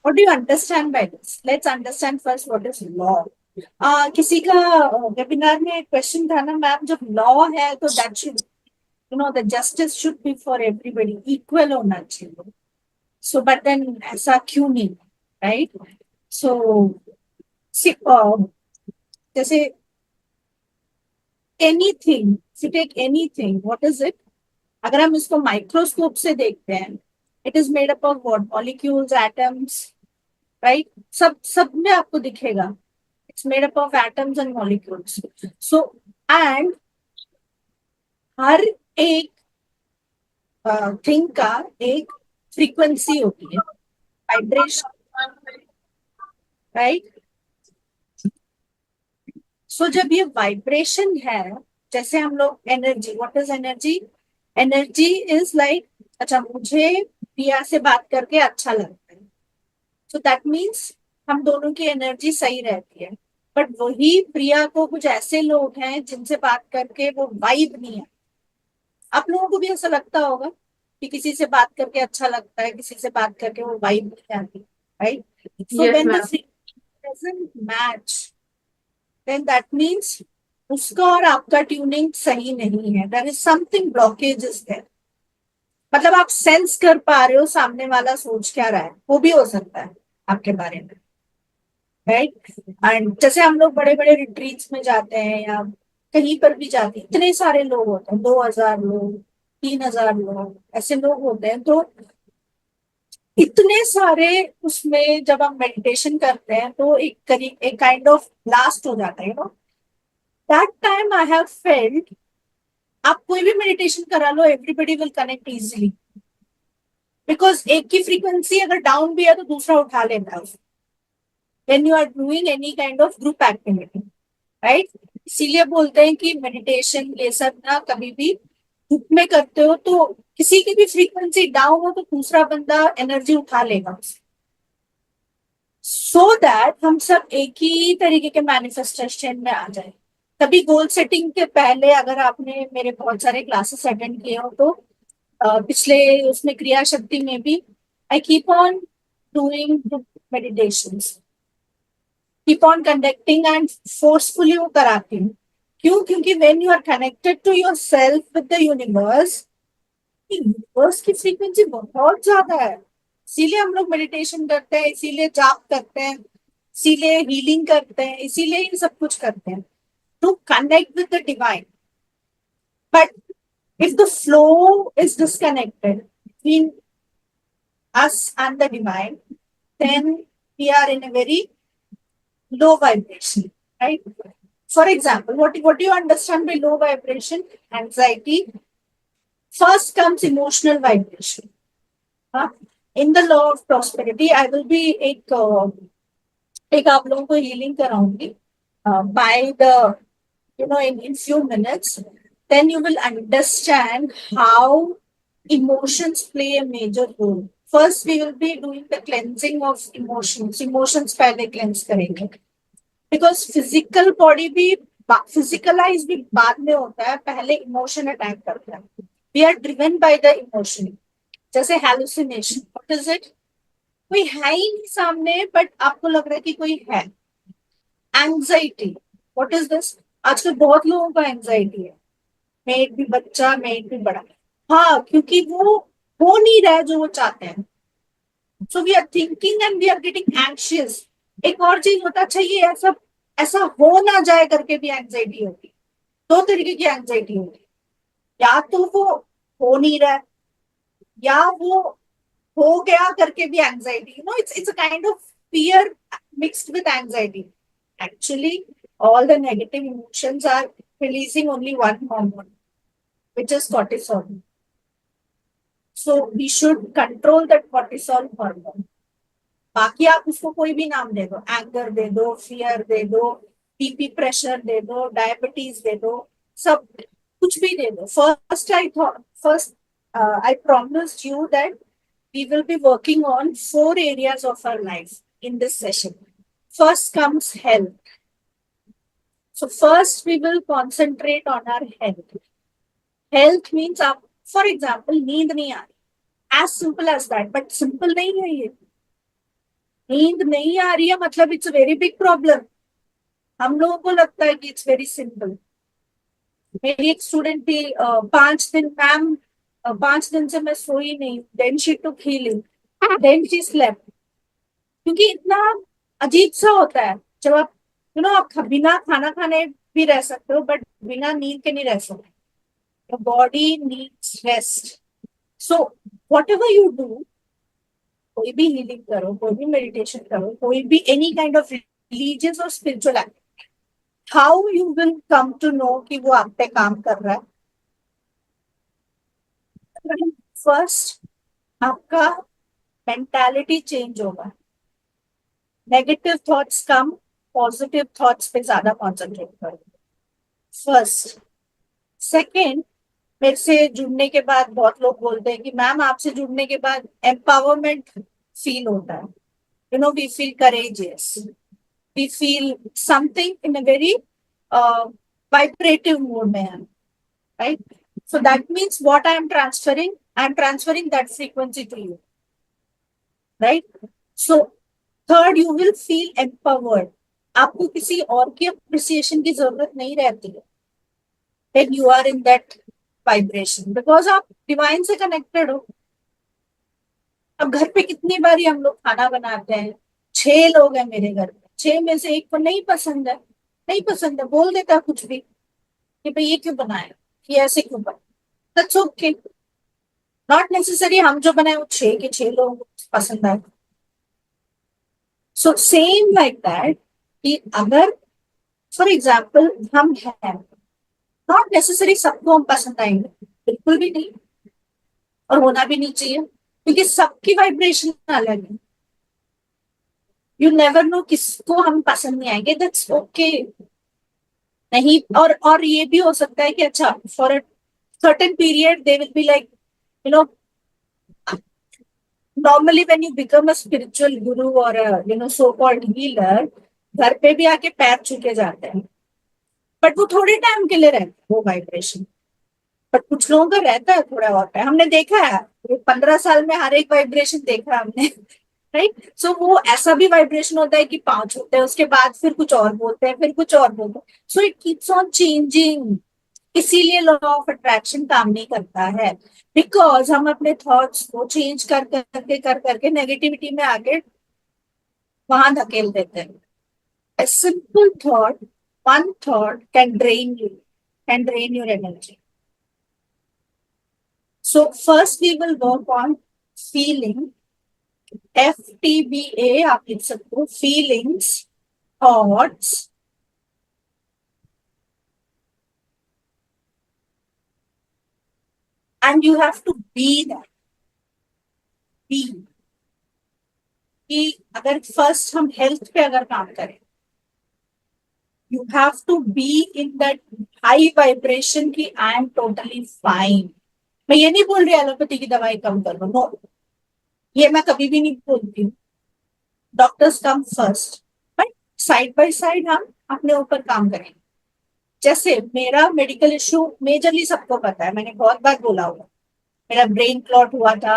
What do you understand by this? Let's understand first what is law. किसी का webinar में question था ना मैम, जब लॉ है तो that should the justice should be for everybody, equal होना चाहिए. सो बट देन ऐसा क्यों नहीं, राइट? सो जैसे anything, you take anything, what is it? अगर हम इसको माइक्रोस्कोप से देखते हैं, it is made up of what? Molecules, atoms, right? सब में आपको दिखेगा. It's made up of atoms and molecules. So, and हर एक थिंग का एक फ्रीक्वेंसी होती है, वाइब्रेशन, राइट? सो जब ये वाइब्रेशन है, जैसे हम लोग energy, what is energy? Energy is like, अच्छा मुझे प्रिया से बात करके अच्छा लगता है, सो दैट मीन्स हम दोनों की एनर्जी सही रहती है. बट वही प्रिया को कुछ ऐसे लोग हैं जिनसे बात करके वो वाइब नहीं है. आप लोगों को भी ऐसा लगता होगा कि किसी से बात करके अच्छा लगता है, किसी से बात करके वो वाइब नहीं आती, right? So yes when the ma'am. Frequency doesn't match, then that means उसका और आपका ट्यूनिंग सही नहीं है. There is something blockage is there. मतलब आप सेंस कर पा रहे हो सामने वाला सोच क्या रहा है, वो भी हो सकता है आपके बारे में, राइट? एंड जैसे हम लोग बड़े बड़े रिट्रीट्स में जाते हैं या कहीं पर भी जाते हैं, इतने सारे लोग होते हैं, 2,000 लोग, 3,000 लोग, ऐसे लोग होते हैं. तो इतने सारे उसमें जब हम मेडिटेशन करते हैं तो एक करीब एक काइंड ऑफ ब्लास्ट हो जाता है, that time I have felt. आप कोई भी मेडिटेशन करा लो, everybody will connect easily, because एक की फ्रीक्वेंसी अगर डाउन भी है तो दूसरा उठा लेता है when you are doing any kind of group activity, right? इसीलिए बोलते हैं कि मेडिटेशन ये सब ना कभी भी ग्रुप में करते हो तो किसी की भी फ्रीक्वेंसी डाउन हो तो दूसरा बंदा एनर्जी उठा लेगा, सो दैट हम सब एक ही तरीके के मैनिफेस्टेशन में आ जाए. तभी गोल सेटिंग के पहले अगर आपने मेरे बहुत सारे क्लासेस अटेंड किए हो तो पिछले उसमें क्रिया शक्ति में भी I keep on doing meditation, keep on conducting and forcefully वो कराती हूँ. क्यों? क्योंकि when you are connected to your self with the universe, universe की फ्रीक्वेंसी बहुत ज्यादा है. इसीलिए हम लोग मेडिटेशन करते हैं, इसीलिए जाप करते हैं, इसीलिए हीलिंग करते हैं, इसीलिए ये सब कुछ करते हैं, to connect with the divine. But if the flow is disconnected between us and the divine, then we are in a very low vibration, right? For example, what do you understand by low vibration? Anxiety. First comes emotional vibration. Huh? In the law of prosperity, I will be एक आप लोगों को healing कराऊंगी by the in few minutes. Then you will understand how emotions play a major role. First, we will be doing the cleansing of emotions. Emotions पहले cleanse करेंगे. Because physical body भी फिजिकलाइज भी बाद में होता है, पहले इमोशन अटैक करता है. We are driven by the emotion. जैसे हेलुसिनेशन, व्हाट इज इट? कोई है ही नहीं सामने बट आपको लग रहा है कि कोई है. Anxiety, what is this? आजकल बहुत लोगों को एंजाइटी है, मेड भी बच्चा, मेड भी बड़ा. हाँ, क्योंकि वो हो नहीं रहा है जो वो चाहते हैं. So we are thinking and we are getting anxious. एक और चीज होता है, अच्छा ये ऐसा ऐसा हो ना जाए करके भी एंजाइटी होती. दो तरीके की एंजाइटी होती. या तो वो हो नहीं रहा है, या वो हो गया करके भी anxiety. It's a kind of fear mixed with anxiety. Actually all the negative emotions are releasing only one hormone, which is cortisol. So we should control that cortisol hormone. बाकी आप उसको कोई भी नाम दे दो, एंगर दे दो, फियर दे दो, BP pressure दे दो, डायबिटीज दे दो, सब कुछ भी दे दो. First I promised you that we will be working on 4 areas of our life in this session. First comes health. So first we will concentrate on our health. Health means आप, for example, नींद नहीं आ रही, as simple as that. But simple नहीं है ये. नींद नहीं आ रही है मतलब इट्स वेरी बिग प्रॉब्लम। हम लोगों को लगता है कि इट्स वेरी सिंपल। मेरी एक स्टूडेंट थी 5 दिन मैम, 5 दिन से मैं सोई नहीं, then she took healing, then she slept. क्योंकि इतना अजीब सा होता है जब आप आप बिना खाना खाने भी रह सकते हो, बट बिना नींद के नहीं रह सकते। Body needs rest. So what ever you do, कोई भी हीलिंग करो, कोई भी मेडिटेशन करो, कोई भी एनी काइंड ऑफ रिलीजियस और spiritual act, how you will come to know कि वो आप पे काम कर रहा है। फर्स्ट, आपका मेंटालिटी चेंज होगा। Negative thoughts come, positive thoughts पे ज्यादा कॉन्सेंट्रेट करो। फर्स्ट। सेकेंड, मेरे से जुड़ने के बाद बहुत लोग बोलते हैं कि मैम आपसे जुड़ने के बाद एम्पावरमेंट फील होता है। We feel courageous, we feel something in a very vibrative mode में है, right? So that means what I am transferring that frequency to you, right? So third, you will feel empowered. आपको किसी और की appreciation की जरूरत नहीं रहती है when you are in that vibration, because आप डिवाइन से कनेक्टेड हो। अब घर पे कितनी बारी हम लोग खाना बनाते हैं, 6 लोग हैं मेरे घर पे, 6 में से एक को नहीं पसंद है, नहीं पसंद है, बोल देता है कुछ भी कि भाई ये क्यों बनाया, ये ऐसे क्यों बना। दैट्स ओके, नॉट नेसेसरी हम जो बनाए वो 6 के 6 लोगों को पसंद आए। सो सेम लाइक दैट, कि अगर फॉर एग्जाम्पल हम हैं, नॉट नेसेसरी सबको हम पसंद आएंगे, बिल्कुल भी नहीं, और होना भी नहीं चाहिए, क्योंकि सबकी वाइब्रेशन अलग है। यू नेवर नो किसको हम पसंद नहीं आएंगे, दैट्स ओके। नहीं, और ये भी हो सकता है कि अच्छा for a certain period they will be like, you know normally when you become a spiritual गुरु और सो कॉल्ड हीलर, घर पे भी आके पैर छू के जाते हैं, बट वो थोड़े टाइम के लिए रहते हैं वो वाइब्रेशन। बट कुछ लोगों का रहता है थोड़ा और टाइम, हमने देखा है, ये 15 साल में हर एक वाइब्रेशन देखा है हमने। राइट? सो वो ऐसा भी वाइब्रेशन होता है कि 5 होते हैं, उसके बाद फिर कुछ और बोलते हैं, फिर कुछ और बोलते हैं, so it keeps on changing. इसीलिए लॉ ऑफ अट्रैक्शन काम नहीं करता है, बिकॉज हम अपने थॉट्स को चेंज कर करके नेगेटिविटी में आगे वहां धकेल देते हैं। A simple thought, one thought can drain you, can drain your energy. So first we will work on feeling, FTBA आप लिख सकते हो, feelings, thoughts, and you have to be that, be, कि अगर फर्स्ट हम हेल्थ पे अगर काम करें, you have to be in that high vibration की आई एम टोटली फाइन। मैं ये नहीं बोल रही एलोपैथी की दवाई कम करो, नो, ये मैं कभी भी नहीं बोलती हूँ। Doctors come first, but side by side हम अपने ऊपर काम करें। जैसे मेरा मेडिकल इश्यू मेजरली सबको पता है, मैंने बहुत बार बोला होगा, मेरा ब्रेन क्लॉट हुआ था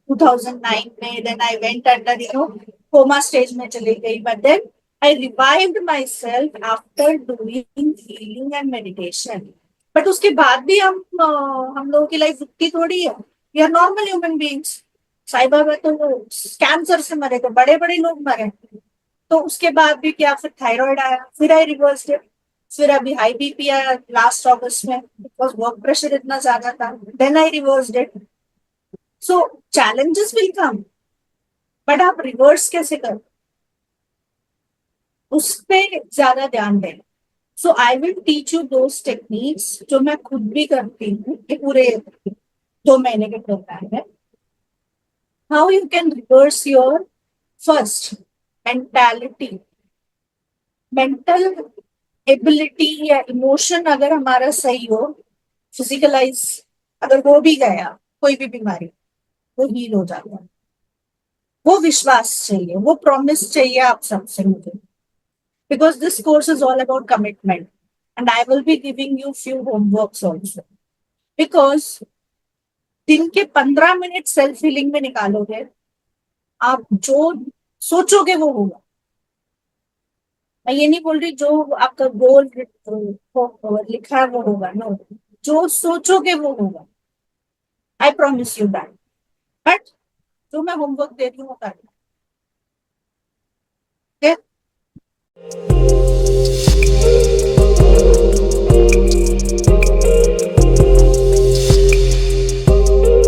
2009 में, then I went under coma stage में चली गई, but then I revived my self after doing healing and meditation. But उसके बाद भी हम लोगों की लाइफ रुकती थोड़ी है, we are normal human beings. Sai Baba तो वो कैंसर से मरे थे, बड़े बड़े लोग मरे, तो उसके बाद भी क्या, फिर थायराइड आया, फिर आई रिवर्स इट, फिर अभी हाई बीपी आया लास्ट अगस्त में, बिकॉज वर्क प्रेशर इतना ज्यादा था, then I reverse it. So challenges will come, but आप रिवर्स कैसे कर, उस पर ज्यादा ध्यान दें। So I will teach you those techniques जो मैं खुद भी करती हूँ, ये पूरे 2 महीने के प्रोग्राम में, how you can reverse your first mentality, mental ability या इमोशन अगर हमारा सही हो, फिजिकलाइज अगर हो भी गया कोई भी बीमारी, वो हील हो जाता है। वो विश्वास चाहिए, वो प्रॉमिस चाहिए आप सबसे मुझे, because this course is all about commitment, and I will be giving you few homeworks also, because दिन के 15 मिनट सेल्फ हीलिंग में निकालोगे, आप जो सोचोगे वो होगा। मैं ये नहीं बोल रही जो आपका गोल लिखा है वो होगा, नो। जो सोचोगे वो होगा। I promise you that. But जो मैं होमवर्क दे रही हूँ वो करना।